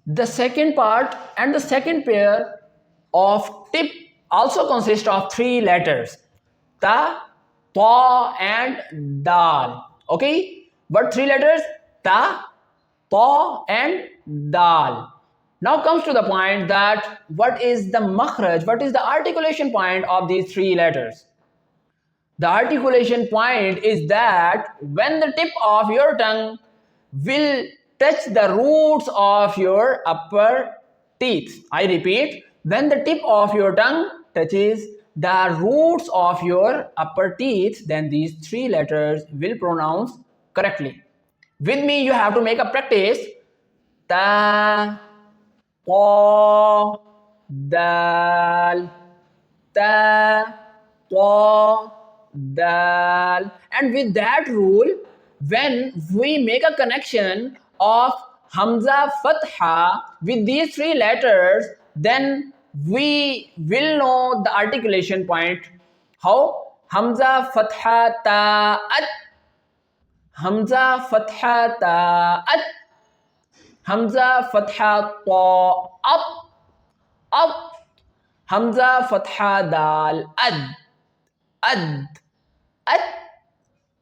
The second part and the second pair of tip also consist of three letters: ta, Twaa and Daal. Okay, what three letters? Ta, Twaa and Daal. Now comes to the point that what is the Makharij, what is the articulation point of these three letters? The articulation point is that when the tip of your tongue will touch the roots of your upper teeth. I repeat, when the tip of your tongue touches the roots of your upper teeth, then these three letters will pronounce correctly. With me, you have to make a practice. Ta, po, dal, ta, po, dal. And with that rule, when we make a connection of Hamza Fatha with these three letters, then we will know the articulation point. How? Hamza Fatha Ta'at, Hamza Fatha Ta'at, Hamza Fatha Ta, up, Hamza Fatha Dal, ad, ad, ad,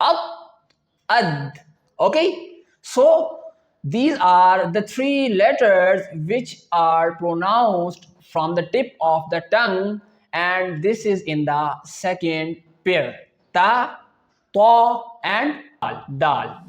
up, ad. Okay, so these are the three letters which are pronounced from the tip of the tongue, and this is in the second pair: ta, ta and dal.